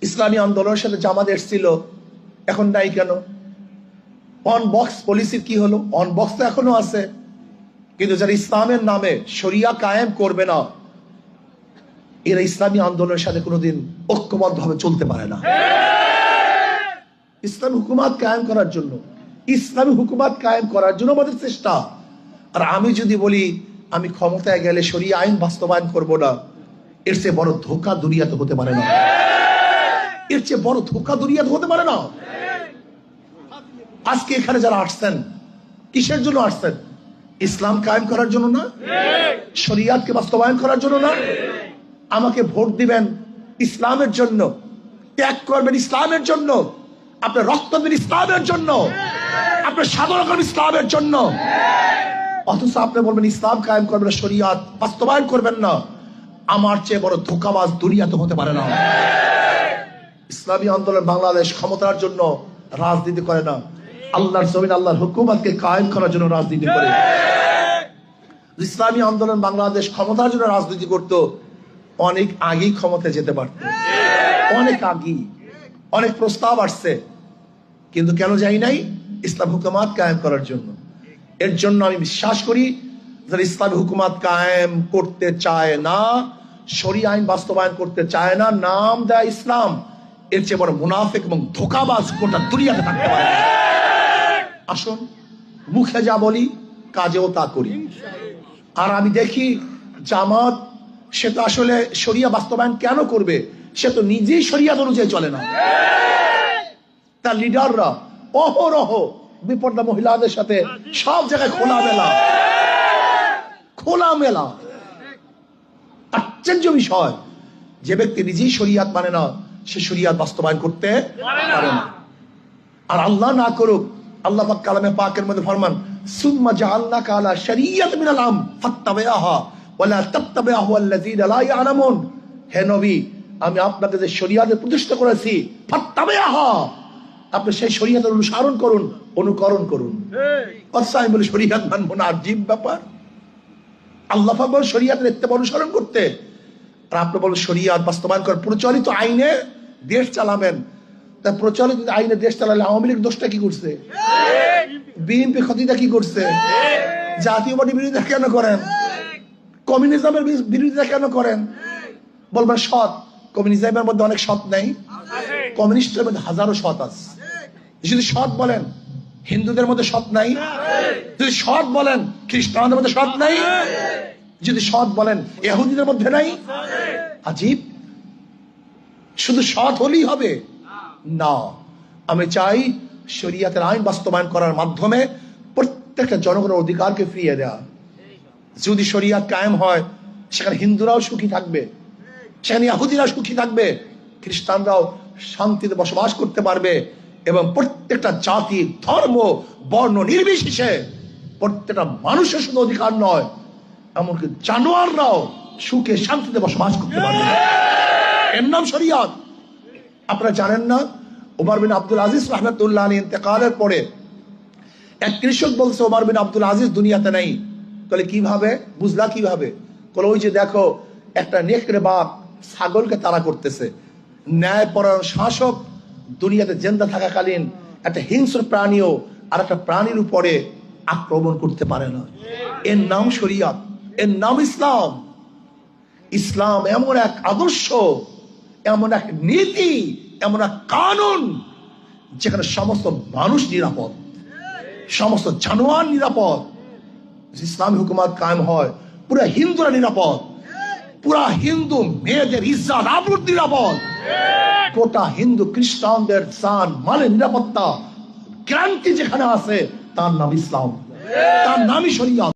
ইসলামী আন্দোলনের সাথে জামাত এসেছিল, এখন নাই কেন? অন বক্স পলিসির কি হলো? অন বক্স তো এখনো আছে, কিন্তু যারা ইসলামের নামে শরিয়া কায়েম করবে না, এরা ইসলামী আন্দোলনের সাথে কোনোদিন ঐক্যবদ্ধভাবে চলতে পারে না। ইসলামী হুকুমাত কায়েম করার জন্য, ইসলামী হুকুমাত কায়েম করার জন্য আমাদের চেষ্টা। আর আমি যদি বলি আমি ক্ষমতায় গেলে শরিয়া আইন বাস্তবায়ন করব না, এর চেয়ে বড় ধোঁকা দুনিয়াতে হতে পারে না। এর চেয়ে বড় ধোঁকা দুনিয়াতে হতে পারে না। আজকে এখানে যারা আসছেন, কিসের জন্য আসছেন? ইসলাম কায়েম করার জন্য না, শরিয়াতকে বাস্তবায়ন করার জন্য না। আমাকে ভোট দিবেন ইসলামের জন্য, ত্যাগ করবেন ইসলামের জন্য, আপনার রক্ত দেবেন ইসলামের জন্য, আপনার সাধনা করবেন ইসলামের জন্য। অথচ আপনি বলবেন ইসলাম কায়েম করবেন না, শরিয়াত বাস্তবায়ন করবেন না। আমার চেয়ে বড় ধোঁকাবাজ দুনিয়াতে হতে পারে না। ইসলামী আন্দোলন বাংলাদেশ ক্ষমতার জন্য রাজনীতি করে না, আল্লাহর জমিন আল্লাহর হুকুমতকে কায়েম করার জন্য রাজনীতি করে। ইসলামী আন্দোলন বাংলাদেশ ক্ষমতার জন্য রাজনীতি করত, অনেক আগেই ক্ষমতায় যেতে পারত, অনেক আগেই। অনেক প্রস্তাব আসছে, কিন্তু কেন যাই নাই? ইসলাম হুকুমাত কায়েম করার জন্য। এর জন্য আমি বিশ্বাস করি যারা ইসলামী হুকুমাত কায়েম করতে চায় না, শরিয়া আইন বাস্তবায়ন করতে চায় না, নাম দেয় ইসলাম, এর চেয়ে বড় মুনাফিক এবং ধোঁকাবাজ গোটা দুনিয়াতে থাকতে পারে। আসুন, মুখে যা বলি কাজেও তা করি। আর আমি দেখি জামাত, সে তো আসলে শরিয়া বাস্তবায়ন কেন করবে? সে তো নিজেই শরিয়াত অনুযায়ী চলে না। তার লিডাররা অহরহ বিপর্দা মহিলাদের সাথে সব জায়গায় খোলামেলা। আশ্চর্য বিষয়, যে ব্যক্তি নিজেই শরিয়াত মানে না, সে শরিয়াত বাস্তবায়ন করতে পারে না। আর আল্লাহ না করুক, আল্লাহ পাক কালামে পাকের মধ্যে ফরমান, সুম্মা জাআলনাকা আলা শারিয়াতিন মিনাল আমর ফাত্তাবিআহা ওয়ালা তাত্তাবিআহু আল্লাযীনা লা ইয়ালামুন। হে নবী, আমি আপনাকে যে শরিয়াতে প্রতিষ্ঠা করেছি, ফাত্তাবিআহা, আপনি সেই শরিয়াতের অনুসরণ করুন, অনুকরণ করুন। আচ্ছা, আমি বলি শরিয়াত মানবো না, আজীব ব্যাপার। আল্লাহ পাক বলেন শরিয়াতের ইত্তেবা অনুসরণ করতে, আর আপনি বলেন শরিয়াত বাস্তবায়ন করেন, প্রচলিত আইনে দেশ চালাবেন। তা প্রচলিত আইনে দেশ চালালে আওয়ামী লীগ দোষটা কি করছে? বিএনপি ক্ষতিটা কি করছে? জাতীয় পার্টি বিরোধিতা কেন করেন? কমিউনিজমের বিরোধিতা কেন করেন? বলবেন সৎ, কমিউনিজমের মধ্যে অনেক সৎ নেই, কমিউনিস্টের মধ্যে হাজারো সৎ আছে। যদি সৎ বলেন হিন্দুদের মধ্যে সৎ নাই, যদি সৎ বলেন খ্রিস্টানদের মধ্যে সৎ নাই, যদি সৎ বলেন ইহুদিদের মধ্যে নাই। আজীব, শুধু সৎ হলেই হবে না। আমি চাই শরিয়াতের আইন বাস্তবায়ন করার মাধ্যমে প্রত্যেকটা জনগণের অধিকারকে ফিরিয়ে দেওয়া। যদি শরিয়াত কায়েম হয়, সেখানে হিন্দুরাও সুখী থাকবে, সেখানে ইহুদিরাও সুখী থাকবে, খ্রিস্টানরাও শান্তিতে বসবাস করতে পারবে, এবং প্রত্যেকটা জাতি, ধর্ম, বর্ণ নির্বিশেষে প্রত্যেকটা মানুষের শুধু অধিকার নয়, এমনকি জানোয়াররাও সুখে শান্তিতে বসবাস করতে পারবে। এর নাম শরিয়াত। আপনারা জানেন না, ওমর বিন আব্দুল আজিজ রাহমাতুল্লাহ আলাইহি ইন্তেকালের পরে এক কৃষক বলছে ওমর বিন আব্দুল আজিজ দুনিয়াতে নাই। তাহলে কিভাবে বুঝলা? কিভাবে? বলে ওই যে দেখো, একটা নেকড়ে বাপ ছাগলকে তাড়া করতেছে। ন্যায়পরায়ণ শাসক দুনিয়াতে জিন্দা থাকাকালীন একটা হিংস্র প্রাণীও আর একটা প্রাণীর উপরে আক্রমণ করতে পারে না। এর নাম শরিয়াত, এর নাম ইসলাম। ইসলাম এমন এক আদর্শ, এমন এক নীতি, এমন এক কানুন, যেখানে সমস্ত মানুষ নিরাপদ, সমস্ত জানোয়ার নিরাপদ। ইসলামী হুকুমাত কায়েম হয়, পুরা হিন্দুরা নিরাপদ, পুরা হিন্দু মেয়েদের ইজ্জত আবরুর নিরাপদ, গোটা হিন্দু খ্রিস্টানদের জান মালের নিরাপত্তা গ্যারান্টি যেখানে আছে, তার নাম ইসলাম, তার নামই শরিয়াত।